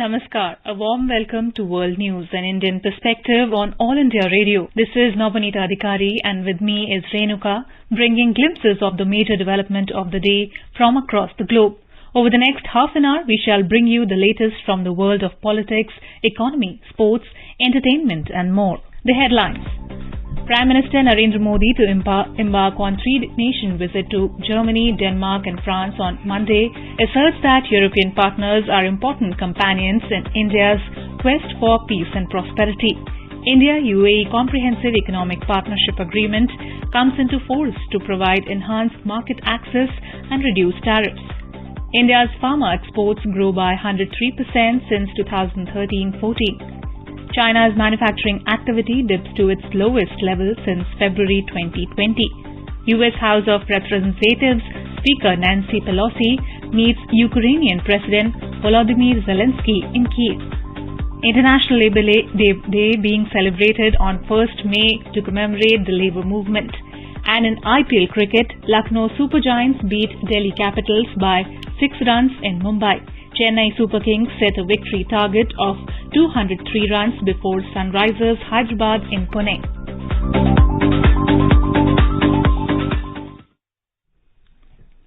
Namaskar. A warm welcome to World News, an Indian perspective on All India Radio. This is Nabanita Adhikari and with me is Renuka, bringing glimpses of the major development of the day from across the globe. Over the next half an hour, we shall bring you the latest from the world of politics, economy, sports, entertainment and more. The headlines. Prime Minister Narendra Modi to embark on three-nation visit to Germany, Denmark and France on Monday asserts that European partners are important companions in India's quest for peace and prosperity. India-UAE Comprehensive Economic Partnership Agreement comes into force to provide enhanced market access and reduce tariffs. India's pharma exports grew by 103% since 2013-14. China's manufacturing activity dips to its lowest level since February 2020. U.S. House of Representatives Speaker Nancy Pelosi meets Ukrainian President Volodymyr Zelensky in Kyiv. International Labour Day being celebrated on 1st May to commemorate the labour movement. And in IPL cricket, Lucknow Super Giants beat Delhi Capitals by 6 runs in Mumbai. Chennai Super Kings set a victory target of 203 runs before Sunrisers Hyderabad in Pune.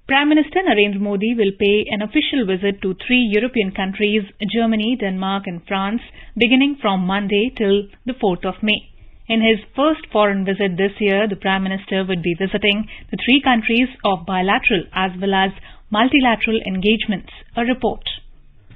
Prime Minister Narendra Modi will pay an official visit to three European countries, Germany, Denmark and France, beginning from Monday till the 4th of May. In his first foreign visit this year, the Prime Minister would be visiting the three countries of bilateral as well as multilateral engagements. A report.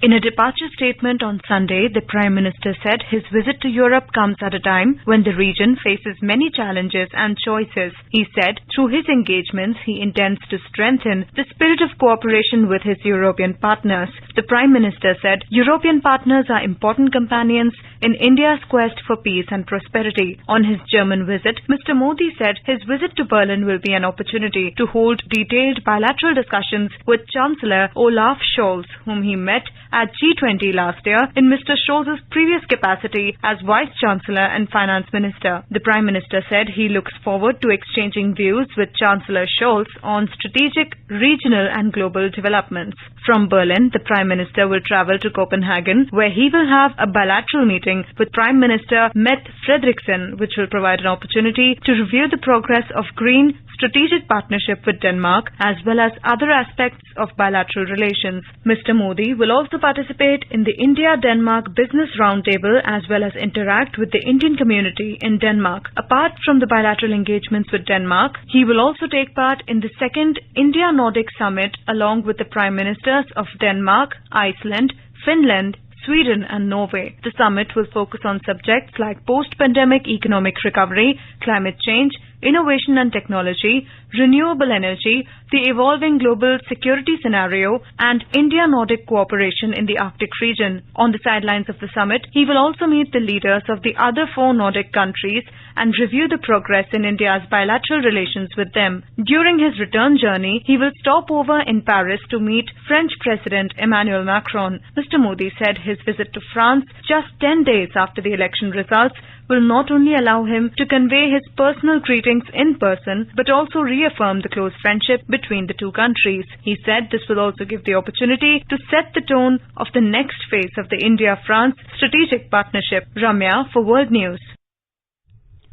In a departure statement on Sunday, the Prime Minister said his visit to Europe comes at a time when the region faces many challenges and choices. He said through his engagements he intends to strengthen the spirit of cooperation with his European partners. The Prime Minister said European partners are important companions in India's quest for peace and prosperity. On his German visit, Mr. Modi said his visit to Berlin will be an opportunity to hold detailed bilateral discussions with Chancellor Olaf Scholz, whom he met at G20 last year in Mr. Scholz's previous capacity as Vice-Chancellor and Finance Minister. The Prime Minister said he looks forward to exchanging views with Chancellor Scholz on strategic, regional and global developments. From Berlin, the Prime Minister will travel to Copenhagen, where he will have a bilateral meeting with Prime Minister Mette Frederiksen, which will provide an opportunity to review the progress of green strategic partnership with Denmark as well as other aspects of bilateral relations. Mr. Modi will also participate in the India-Denmark Business Roundtable as well as interact with the Indian community in Denmark. Apart from the bilateral engagements with Denmark, he will also take part in the second India-Nordic Summit along with the Prime Ministers of Denmark, Iceland, Finland, Sweden and Norway. The summit will focus on subjects like post-pandemic economic recovery, climate change, innovation and technology, renewable energy, the evolving global security scenario, and India-Nordic cooperation in the Arctic region. On the sidelines of the summit, he will also meet the leaders of the other 4 Nordic countries and review the progress in India's bilateral relations with them. During his return journey, he will stop over in Paris to meet French President Emmanuel Macron. Mr. Modi said his visit to France just 10 days after the election results will not only allow him to convey his personal greetings in person, but also reaffirm the close friendship between the two countries. He said this will also give the opportunity to set the tone of the next phase of the India-France strategic partnership. Ramya for World News.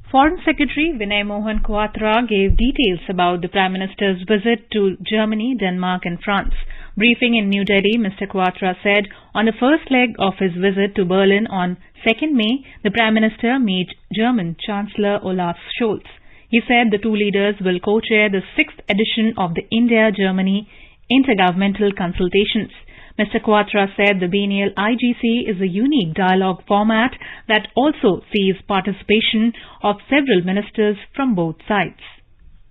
Foreign Secretary Vinay Mohan Kwatra gave details about the Prime Minister's visit to Germany, Denmark and France. Briefing in New Delhi, Mr. Kwatra said on the first leg of his visit to Berlin on 2nd May, the Prime Minister meet German Chancellor Olaf Scholz. He said the two leaders will co-chair the 6th edition of the India-Germany Intergovernmental Consultations. Mr. Kwatra said the biennial IGC is a unique dialogue format that also sees participation of several ministers from both sides.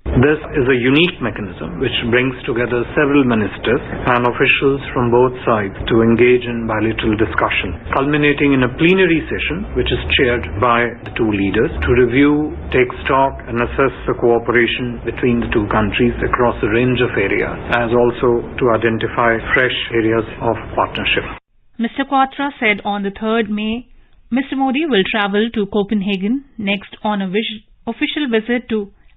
This is a unique mechanism which brings together several ministers and officials from both sides to engage in bilateral discussion, culminating in a plenary session which is chaired by the two leaders to review, take stock and assess the cooperation between the two countries across a range of areas, as also to identify fresh areas of partnership. Mr. Kwatra said on the 3rd May, Mr. Modi will travel to Copenhagen next on a official visit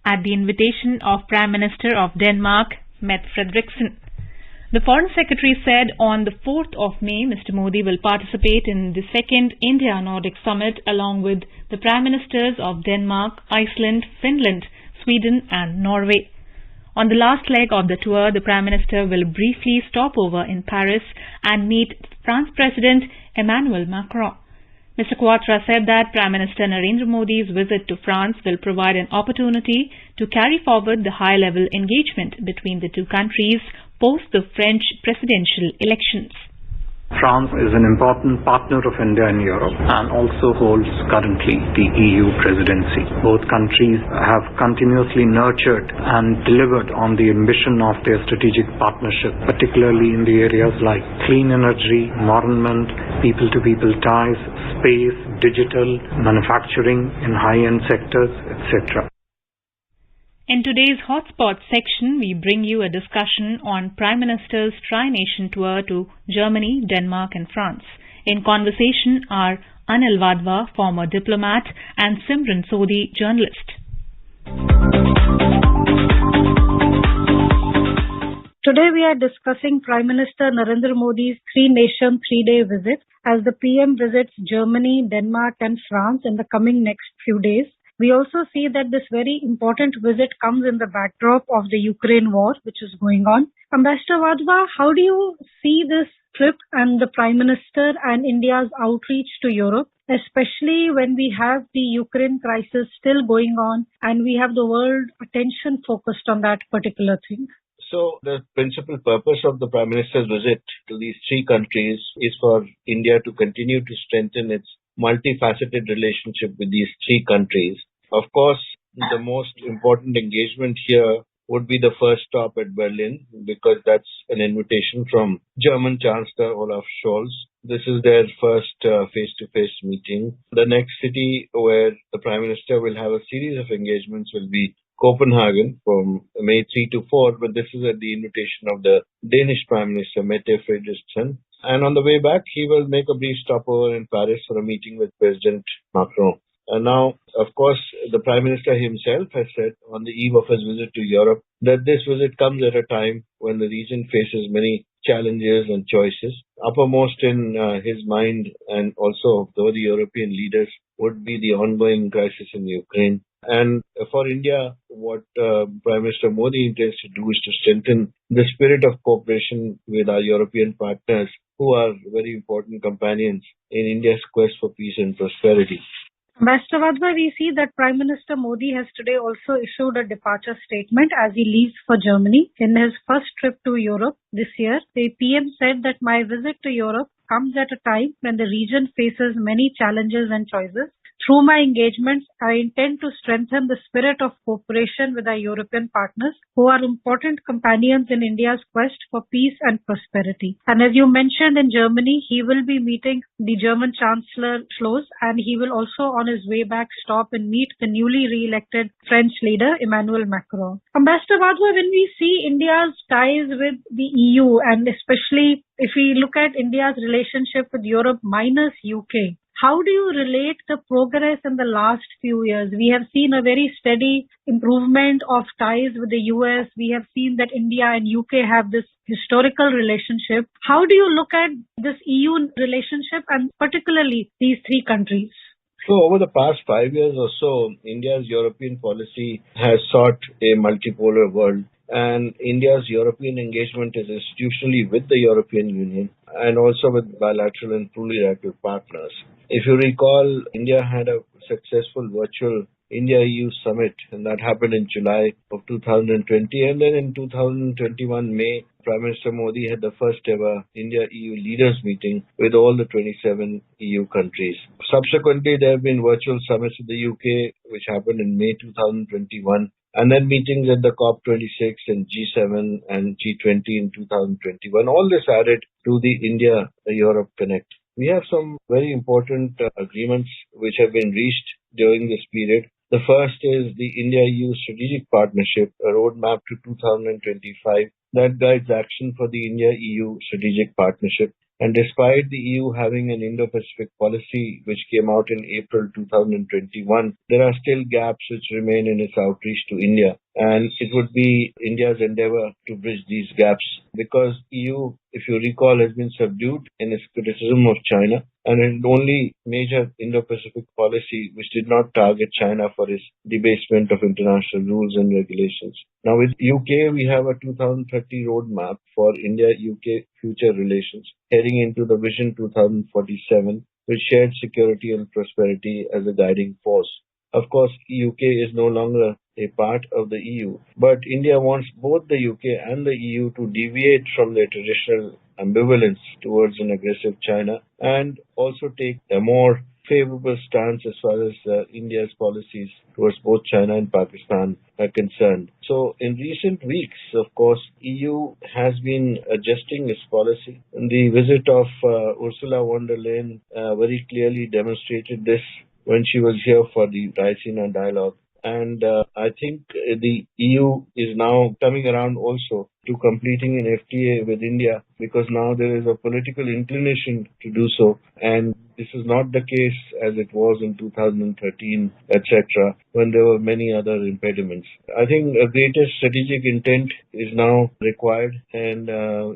at the invitation of Prime Minister of Denmark, Mette Frederiksen. The Foreign Secretary said on the 4th of May, Mr. Modi will participate in the second India-Nordic Summit along with the Prime Ministers of Denmark, Iceland, Finland, Sweden and Norway. On the last leg of the tour, the Prime Minister will briefly stop over in Paris and meet France President Emmanuel Macron. Mr. Quatra said that Prime Minister Narendra Modi's visit to France will provide an opportunity to carry forward the high-level engagement between the two countries post the French presidential elections. France is an important partner of India in Europe and also holds currently the EU presidency. Both countries have continuously nurtured and delivered on the ambition of their strategic partnership, particularly in the areas like clean energy, environment, people-to-people ties, space, digital, manufacturing in high-end sectors, etc. In today's Hotspot section, we bring you a discussion on Prime Minister's tri-nation tour to Germany, Denmark and France. In conversation are Anil Wadhwa, former diplomat, and Simran Sodhi, journalist. Today we are discussing Prime Minister Narendra Modi's three-nation, three-day visit as the PM visits Germany, Denmark and France in the coming next few days. We also see that this very important visit comes in the backdrop of the Ukraine war, which is going on. Ambassador Wadhwa, how do you see this trip and the Prime Minister and India's outreach to Europe, especially when we have the Ukraine crisis still going on and we have the world attention focused on that particular thing? So the principal purpose of the Prime Minister's visit to these three countries is for India to continue to strengthen its multifaceted relationship with these three countries. Of course, the most important engagement here would be the first stop at Berlin because that's an invitation from German Chancellor Olaf Scholz. This is their first face-to-face meeting. The next city where the Prime Minister will have a series of engagements will be Copenhagen from May 3 to 4, but this is at the invitation of the Danish Prime Minister Mette Frederiksen. And on the way back, he will make a brief stopover in Paris for a meeting with President Macron. And now, of course, the Prime Minister himself has said on the eve of his visit to Europe that this visit comes at a time when the region faces many challenges and choices. Uppermost in his mind and also of the European leaders would be the ongoing crisis in Ukraine. And for India, what Prime Minister Modi intends to do is to strengthen the spirit of cooperation with our European partners who are very important companions in India's quest for peace and prosperity. Ambassador Wadhwa, we see that Prime Minister Modi has today also issued a departure statement as he leaves for Germany. In his first trip to Europe this year, the PM said that my visit to Europe comes at a time when the region faces many challenges and choices. Through my engagements, I intend to strengthen the spirit of cooperation with our European partners who are important companions in India's quest for peace and prosperity. And as you mentioned, in Germany, he will be meeting the German Chancellor Scholz, and he will also on his way back stop and meet the newly re-elected French leader Emmanuel Macron. Ambassador Wadhwa, when we see India's ties with the EU and especially if we look at India's relationship with Europe minus UK, how do you relate the progress in the last few years? We have seen a very steady improvement of ties with the US. We have seen that India and UK have this historical relationship. How do you look at this EU relationship and particularly these three countries? So over the past 5 years or so, India's European policy has sought a multipolar world. And India's European engagement is institutionally with the European Union and also with bilateral and plurilateral partners. If you recall, India had a successful virtual India-EU summit, and that happened in July of 2020. And then in 2021 May, Prime Minister Modi had the first ever India-EU leaders meeting with all the 27 EU countries. Subsequently, there have been virtual summits with the UK, which happened in May 2021. And then meetings at the COP26 and G7 and G20 in 2021. All this added to the India-Europe Connect. We have some very important agreements which have been reached during this period. The first is the India-EU Strategic Partnership, a roadmap to 2025 that guides action for the India-EU Strategic Partnership. And despite the EU having an Indo-Pacific policy which came out in April 2021, there are still gaps which remain in its outreach to India. And it would be India's endeavor to bridge these gaps because EU, if you recall, has been subdued in its criticism of China and its only major Indo-Pacific policy which did not target China for its debasement of international rules and regulations. Now with UK, we have a 2030 roadmap for India-UK future relations heading into the Vision 2047 with shared security and prosperity as a guiding force. Of course, UK is no longer a part of the EU, but India wants both the UK and the EU to deviate from their traditional ambivalence towards an aggressive China and also take a more favorable stance as far as India's policies towards both China and Pakistan are concerned. So in recent weeks, of course, EU has been adjusting its policy. The visit of Ursula von der Leyen very clearly demonstrated this when she was here for the Raisina dialogue. And I think the EU is now coming around also to completing an FTA with India because now there is a political inclination to do so. And this is not the case as it was in 2013, etc., when there were many other impediments. I think a greater strategic intent is now required, and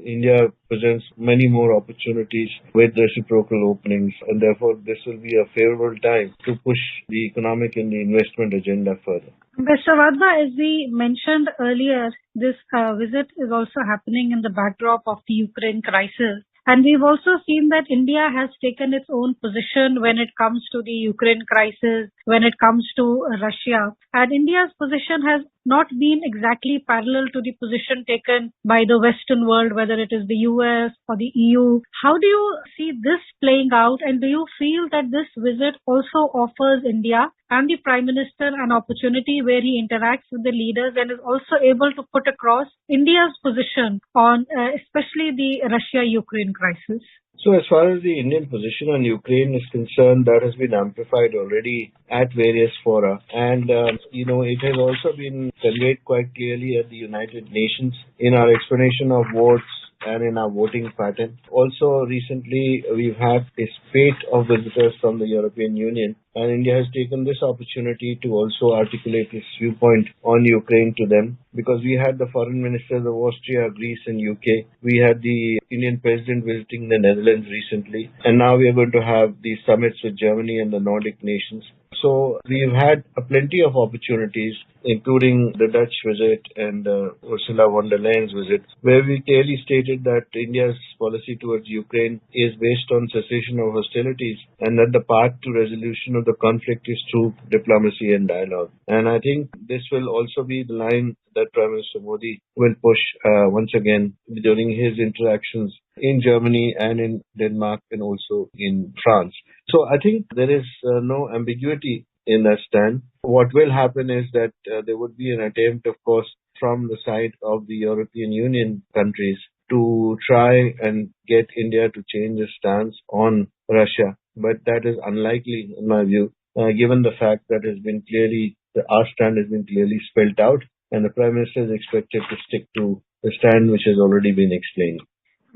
India presents many more opportunities with reciprocal openings, and therefore this will be a favorable time to push the economic and the investment agenda further. Mr. Vadva, as we mentioned earlier, this visit is also happening in the backdrop of the Ukraine crisis. And we've also seen that India has taken its own position when it comes to the Ukraine crisis, when it comes to Russia. And India's position has not been exactly parallel to the position taken by the Western world, whether it is the US or the EU. How do you see this playing out? And do you feel that this visit also offers India and the Prime Minister an opportunity where he interacts with the leaders and is also able to put across India's position on especially the Russia-Ukraine crisis? So as far as the Indian position on Ukraine is concerned, that has been amplified already at various fora. And, it has also been conveyed quite clearly at the United Nations in our explanation of votes and in our voting pattern. Also, recently, we've had a spate of visitors from the European Union, and India has taken this opportunity to also articulate its viewpoint on Ukraine to them, because we had the foreign ministers of Austria, Greece, and UK. We had the Indian president visiting the Netherlands recently, and now we are going to have these summits with Germany and the Nordic nations. So we've had plenty of opportunities, including the Dutch visit and Ursula von der Leyen's visit, where we clearly stated that India's policy towards Ukraine is based on cessation of hostilities and that the path to resolution of the conflict is through diplomacy and dialogue. And I think this will also be the line that Prime Minister Modi will push once again during his interactions in Germany and in Denmark and also in France. So I think there is no ambiguity in that stand. What will happen is that there would be an attempt, of course, from the side of the European Union countries to try and get India to change its stance on Russia. But that is unlikely, in my view, given the fact that our stand has been clearly spelled out, and the Prime Minister is expected to stick to the stand which has already been explained.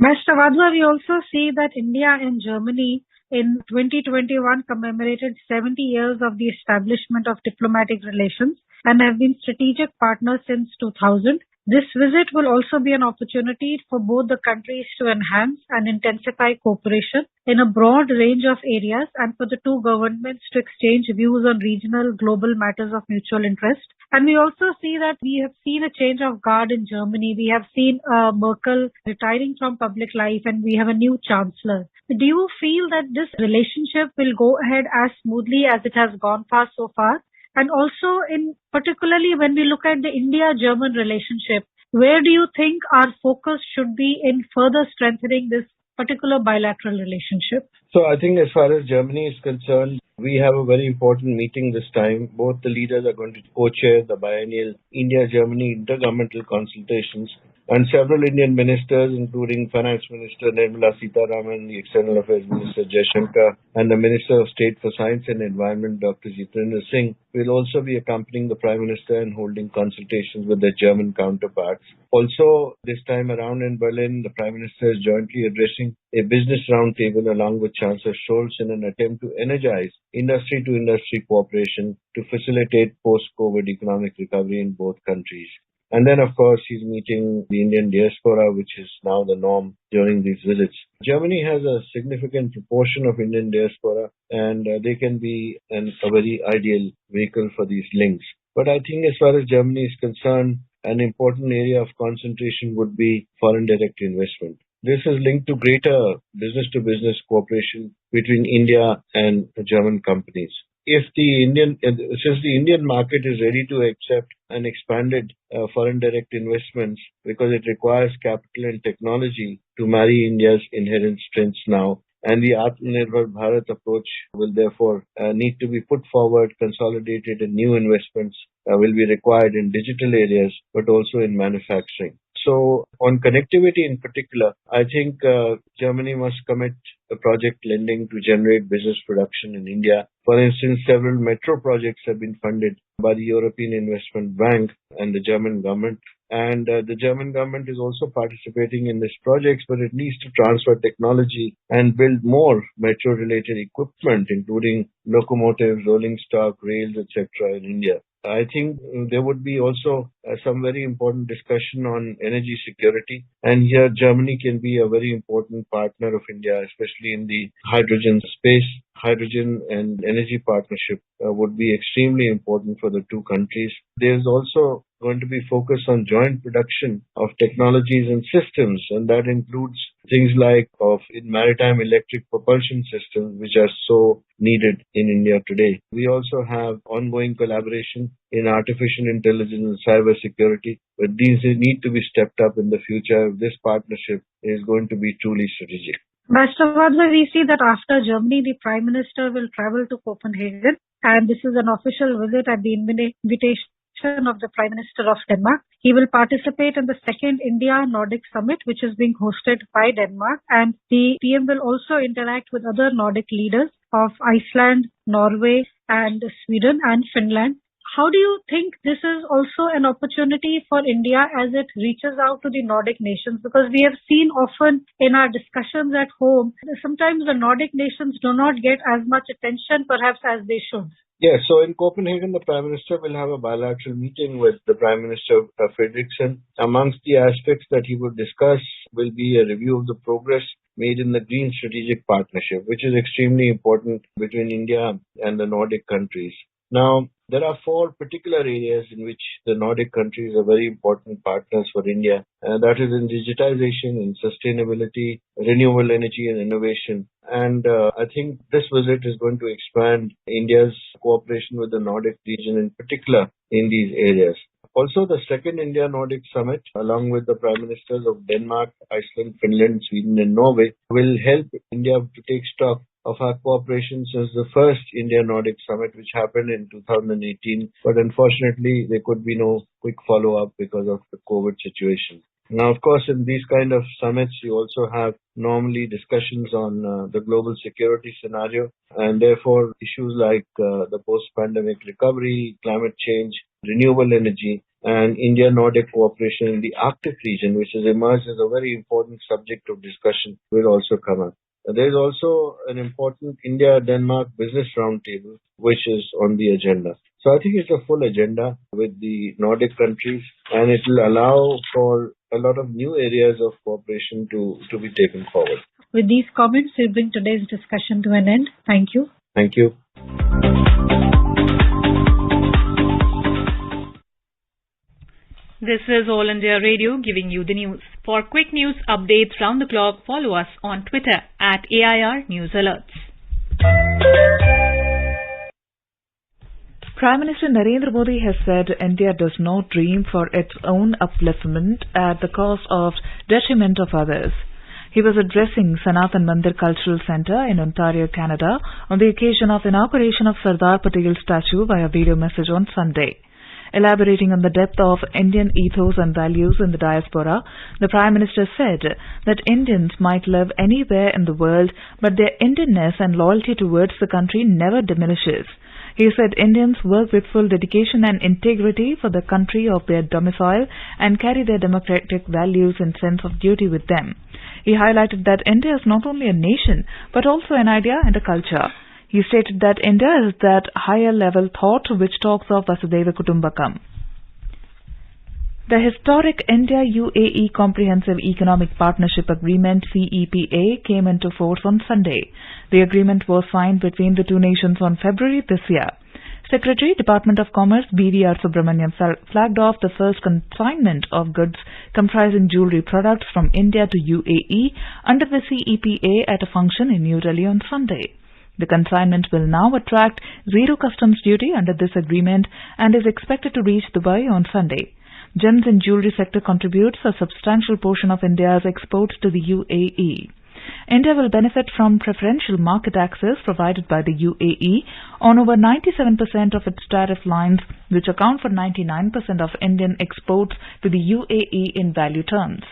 Mr. Vadva, we also see that India and Germany in 2021 commemorated 70 years of the establishment of diplomatic relations and have been strategic partners since 2000. This visit will also be an opportunity for both the countries to enhance and intensify cooperation in a broad range of areas and for the two governments to exchange views on regional, global matters of mutual interest. And we also see that we have seen a change of guard in Germany. We have seen Merkel retiring from public life and we have a new chancellor. Do you feel that this relationship will go ahead as smoothly as it has gone so far? And also, particularly when we look at the India-German relationship, where do you think our focus should be in further strengthening this particular bilateral relationship? So I think as far as Germany is concerned, we have a very important meeting this time. Both the leaders are going to co-chair the biennial India-Germany intergovernmental consultations. And several Indian ministers, including Finance Minister Nirmala Sitharaman, the External Affairs Minister Jaishankar, and the Minister of State for Science and Environment, Dr. Jitendra Singh, will also be accompanying the Prime Minister and holding consultations with their German counterparts. Also, this time around in Berlin, the Prime Minister is jointly addressing a business roundtable along with Chancellor Scholz in an attempt to energize industry-to-industry cooperation to facilitate post-COVID economic recovery in both countries. And then, of course, he's meeting the Indian diaspora, which is now the norm during these visits. Germany has a significant proportion of Indian diaspora, and they can be a very ideal vehicle for these links. But I think as far as Germany is concerned, an important area of concentration would be foreign direct investment. This is linked to greater business-to-business cooperation between India and German companies. Since the Indian market is ready to accept an expanded foreign direct investments because it requires capital and technology to marry India's inherent strengths now, and the Atmanirbhar Bharat approach will therefore need to be put forward, consolidated, and new investments will be required in digital areas, but also in manufacturing. So on connectivity in particular, I think Germany must commit a project lending to generate business production in India. For instance, several metro projects have been funded by the European Investment Bank and the German government. And the German government is also participating in these projects, but it needs to transfer technology and build more metro-related equipment, including locomotives, rolling stock, rails, etc. in India. I think there would be also some very important discussion on energy security. And here Germany can be a very important partner of India, especially in the hydrogen space. Hydrogen and energy partnership would be extremely important for the two countries. There's also going to be focus on joint production of technologies and systems, and that includes things like in maritime electric propulsion systems, which are so needed in India today. We also have ongoing collaboration in artificial intelligence and cyber security, but these need to be stepped up in the future. This partnership is going to be truly strategic. Mr. Vadla, we see that after Germany, the Prime Minister will travel to Copenhagen, and this is an official visit at the invitation of the Prime Minister of Denmark. He will participate in the second India-Nordic Summit, which is being hosted by Denmark, and the PM will also interact with other Nordic leaders of Iceland, Norway, and Sweden and Finland. How do you think this is also an opportunity for India as it reaches out to the Nordic nations? Because we have seen often in our discussions at home, sometimes the Nordic nations do not get as much attention perhaps as they should. Yeah, so in Copenhagen, the Prime Minister will have a bilateral meeting with the Prime Minister Frederiksen. Amongst the aspects that he will discuss will be a review of the progress made in the Green Strategic Partnership, which is extremely important between India and the Nordic countries. Now, there are four particular areas in which the Nordic countries are very important partners for India, and that is in digitization, in sustainability, renewable energy and innovation. And I think this visit is going to expand India's cooperation with the Nordic region in particular in these areas. Also, the second India-Nordic Summit, along with the Prime Ministers of Denmark, Iceland, Finland, Sweden and Norway, will help India to take stock of our cooperation since the first India-Nordic Summit, which happened in 2018. But unfortunately, there could be no quick follow-up because of the COVID situation. Now, of course, in these kind of summits, you also have normally discussions on the global security scenario, and therefore issues like the post-pandemic recovery, climate change, renewable energy, and India-Nordic cooperation in the Arctic region, which has emerged as a very important subject of discussion, will also come up. There is also an important India-Denmark business roundtable, which is on the agenda. So I think it's a full agenda with the Nordic countries, and it will allow for a lot of new areas of cooperation to be taken forward. With these comments, we bring today's discussion to an end. Thank you. Thank you. This is All India Radio giving you the news. For quick news updates round the clock, follow us on Twitter at AIR News Alerts. Prime Minister Narendra Modi has said India does not dream for its own upliftment at the cost of detriment of others. He was addressing Sanatan Mandir Cultural Centre in Ontario, Canada on the occasion of inauguration of Sardar Patel's statue via video message on Sunday. Elaborating on the depth of Indian ethos and values in the diaspora, the Prime Minister said that Indians might live anywhere in the world, but their Indianness and loyalty towards the country never diminishes. He said Indians work with full dedication and integrity for the country of their domicile and carry their democratic values and sense of duty with them. He highlighted that India is not only a nation, but also an idea and a culture. He stated that India is that higher level thought which talks of Vasudhaiva Kutumbakam. The historic India-UAE Comprehensive Economic Partnership Agreement CEPA came into force on Sunday. The agreement was signed between the two nations on February this year. Secretary, Department of Commerce B.V.R. Subramaniam flagged off the first consignment of goods comprising jewellery products from India to UAE under the CEPA at a function in New Delhi on Sunday. The consignment will now attract zero customs duty under this agreement and is expected to reach Dubai on Sunday. Gems and jewellery sector contributes a substantial portion of India's exports to the UAE. India will benefit from preferential market access provided by the UAE on over 97% of its tariff lines, which account for 99% of Indian exports to the UAE in value terms.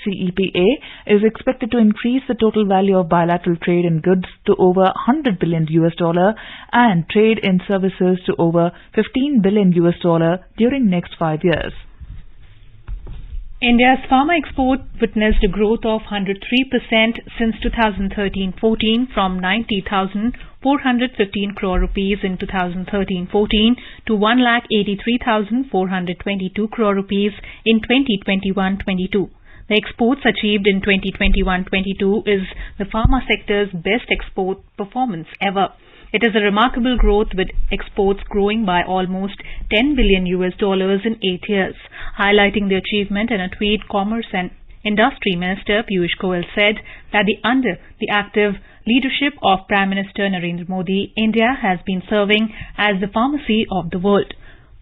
CEPA is expected to increase the total value of bilateral trade in goods to over $100 billion and trade in services to over $15 billion during next 5 years. India's pharma export witnessed a growth of 103% since 2013-14 from 90,415 crore rupees in 2013-14 to 1,83,422 crore rupees in 2021-22. The exports achieved in 2021-22 is the pharma sector's best export performance ever. It is a remarkable growth, with exports growing by almost $10 billion in 8 years. Highlighting the achievement in a tweet, Commerce and Industry Minister Piyush Goyal said that under the active leadership of Prime Minister Narendra Modi, India has been serving as the pharmacy of the world.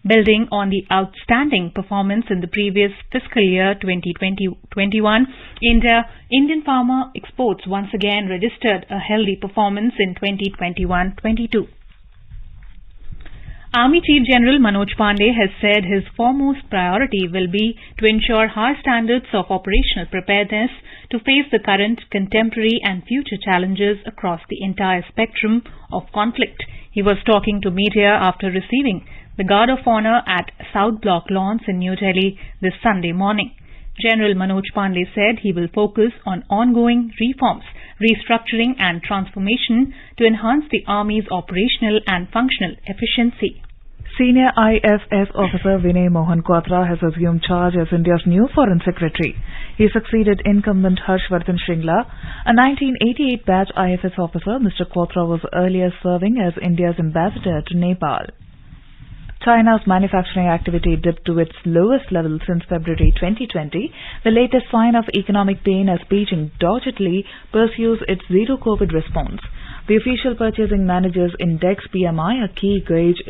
Building on the outstanding performance in the previous fiscal year 2020-21, Indian pharma exports once again registered a healthy performance in 2021-22. Army Chief General Manoj Pandey has said his foremost priority will be to ensure high standards of operational preparedness to face the current, contemporary and future challenges across the entire spectrum of conflict. He was talking to media after receiving the Guard of Honour at South Block Lawns in New Delhi this Sunday morning. General Manoj Pandey said he will focus on ongoing reforms, restructuring and transformation to enhance the Army's operational and functional efficiency. Senior IFS officer Vinay Mohan Quatra has assumed charge as India's new Foreign Secretary. He succeeded incumbent Harshvardhan Shringla. A 1988 batch IFS officer, Mr. Quatra was earlier serving as India's ambassador to Nepal. China's manufacturing activity dipped to its lowest level since February 2020, the latest sign of economic pain as Beijing doggedly pursues its zero-COVID response. The official Purchasing Managers Index PMI, a key gauge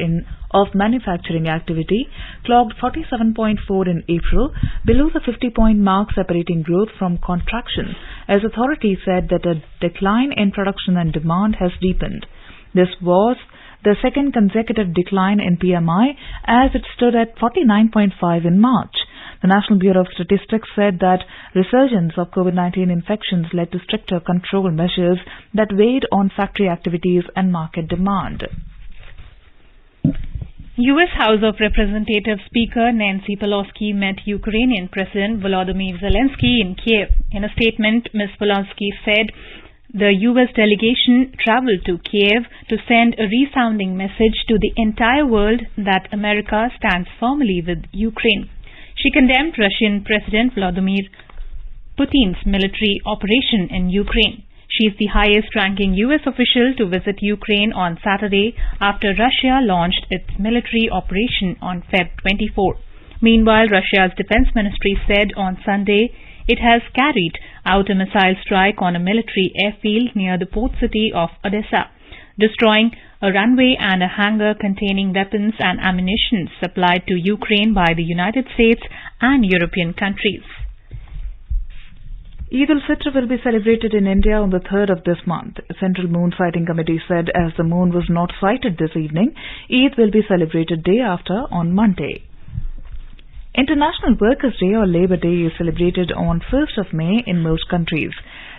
of manufacturing activity, clocked 47.4 in April, below the 50-point mark separating growth from contraction, as authorities said that a decline in production and demand has deepened. This was the second consecutive decline in PMI, as it stood at 49.5 in March. The National Bureau of Statistics said that resurgence of COVID-19 infections led to stricter control measures that weighed on factory activities and market demand. U.S. House of Representatives Speaker Nancy Pelosi met Ukrainian President Volodymyr Zelensky in Kiev. In a statement, Ms. Pelosi said the U.S. delegation traveled to Kiev to send a resounding message to the entire world that America stands firmly with Ukraine. She condemned Russian President Vladimir Putin's military operation in Ukraine. She is the highest-ranking U.S. official to visit Ukraine on Saturday after Russia launched its military operation on Feb 24. Meanwhile, Russia's defense ministry said on Sunday it has carried out a missile strike on a military airfield near the port city of Odessa, destroying a runway and a hangar containing weapons and ammunition supplied to Ukraine by the United States and European countries. Eid al-Fitr will be celebrated in India on the 3rd of this month. Central Moon Sighting Committee said as the moon was not sighted this evening, Eid will be celebrated day after on Monday. International Workers' Day or Labour Day is celebrated on 1st of May in most countries.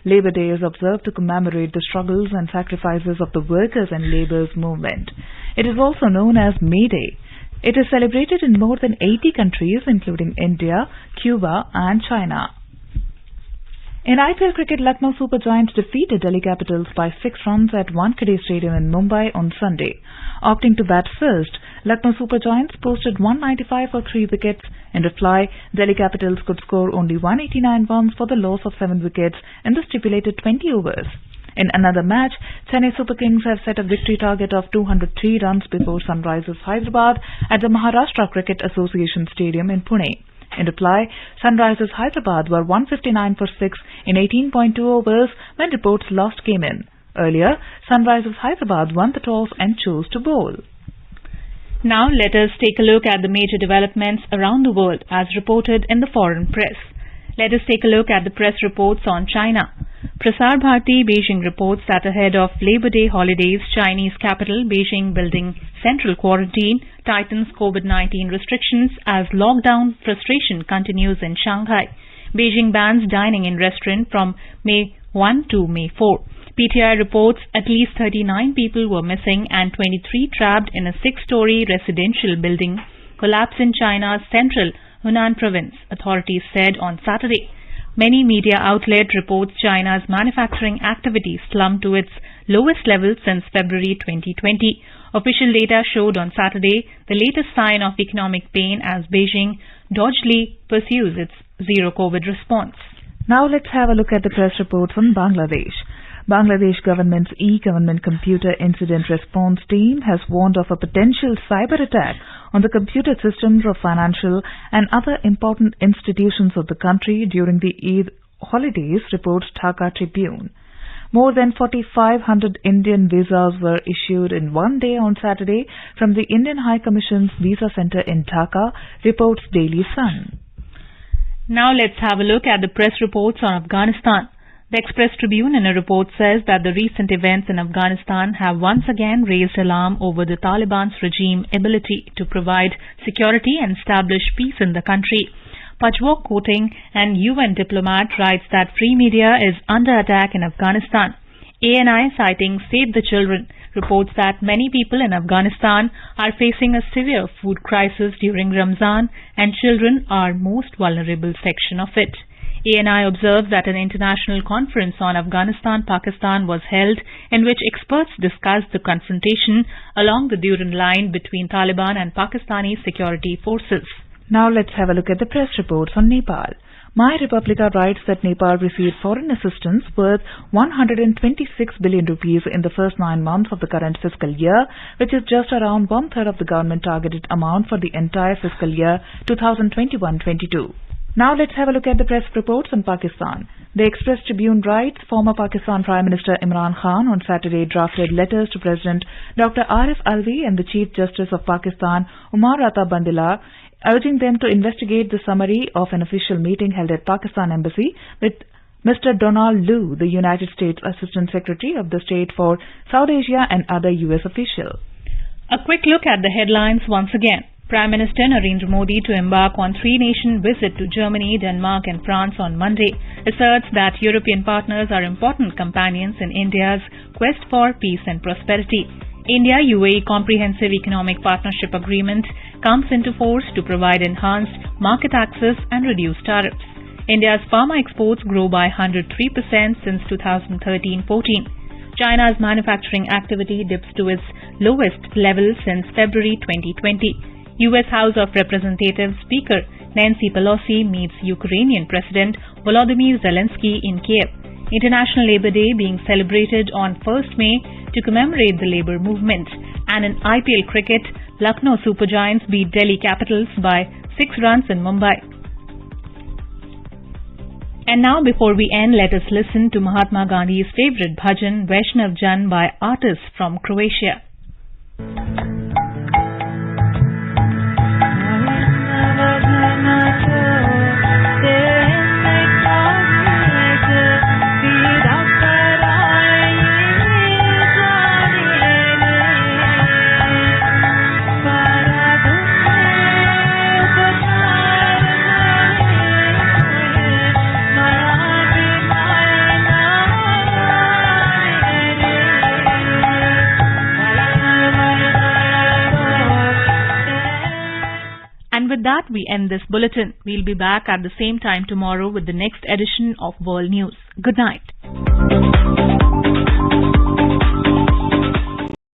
Labour Day is observed to commemorate the struggles and sacrifices of the workers and labourers movement. It is also known as May Day. It is celebrated in more than 80 countries including India, Cuba and China. In IPL cricket, Lucknow Super Giants defeated Delhi Capitals by 6 runs at Wankhede Stadium in Mumbai on Sunday. Opting to bat first, Lucknow Super Giants posted 195 for 3 wickets. In reply, Delhi Capitals could score only 189 runs for the loss of 7 wickets in the stipulated 20 overs. In another match, Chennai Super Kings have set a victory target of 203 runs before Sunrisers Hyderabad at the Maharashtra Cricket Association Stadium in Pune. In reply, Sunrisers Hyderabad were 159 for 6 in 18.2 overs when reports last came in. Earlier, Sunrisers Hyderabad won the toss and chose to bowl. Now let us take a look at the major developments around the world as reported in the foreign press. Let us take a look at the press reports on China. Prasar Bharati Beijing reports that ahead of Labor Day holidays, Chinese capital Beijing building central quarantine tightens COVID-19 restrictions as lockdown frustration continues in Shanghai. Beijing bans dining in restaurant from May 1 to May 4. PTI reports at least 39 people were missing and 23 trapped in a 6-story residential building collapse in China's central Hunan province, authorities said on Saturday. Many media outlets report China's manufacturing activity slumped to its lowest level since February 2020. Official data showed on Saturday the latest sign of economic pain as Beijing doggedly pursues its zero-COVID response. Now let's have a look at the press report from Bangladesh. Bangladesh government's e-government computer incident response team has warned of a potential cyber attack on the computer systems of financial and other important institutions of the country during the Eid holidays, reports Dhaka Tribune. More than 4,500 Indian visas were issued in one day on Saturday from the Indian High Commission's Visa Center in Dhaka, reports Daily Sun. Now let's have a look at the press reports on Afghanistan. The Express Tribune in a report says that the recent events in Afghanistan have once again raised alarm over the Taliban's regime ability to provide security and establish peace in the country. Pajwa quoting an UN diplomat writes that free media is under attack in Afghanistan. ANI citing Save the Children reports that many people in Afghanistan are facing a severe food crisis during Ramzan and children are most vulnerable section of it. ANI observes that an international conference on Afghanistan-Pakistan was held in which experts discussed the confrontation along the Durand line between Taliban and Pakistani security forces. Now let's have a look at the press reports on Nepal. My Republica writes that Nepal received foreign assistance worth 126 billion rupees in the first 9 months of the current fiscal year, which is just around one-third of the government targeted amount for the entire fiscal year 2021-22. Now let's have a look at the press reports on Pakistan. The Express Tribune writes, former Pakistan Prime Minister Imran Khan on Saturday drafted letters to President Dr. Arif Alvi and the Chief Justice of Pakistan, Umar Ata Bandila, urging them to investigate the summary of an official meeting held at Pakistan Embassy with Mr. Donald Lu, the United States Assistant Secretary of the State for South Asia and other U.S. officials. A quick look at the headlines once again. Prime Minister Narendra Modi to embark on 3-nation visit to Germany, Denmark and France on Monday asserts that European partners are important companions in India's quest for peace and prosperity. India-UAE Comprehensive Economic Partnership Agreement comes into force to provide enhanced market access and reduce tariffs. India's pharma exports grow by 103% since 2013-14. China's manufacturing activity dips to its lowest level since February 2020. U.S. House of Representatives Speaker Nancy Pelosi meets Ukrainian President Volodymyr Zelensky in Kiev. International Labour Day being celebrated on 1st May to commemorate the labour movement. And in IPL cricket, Lucknow Super Giants beat Delhi Capitals by 6 runs in Mumbai. And now before we end, let us listen to Mahatma Gandhi's favourite bhajan, Vaishnav Jan, by artists from Croatia. with that, we end this bulletin. We'll be back at the same time tomorrow with the next edition of World News. Good night.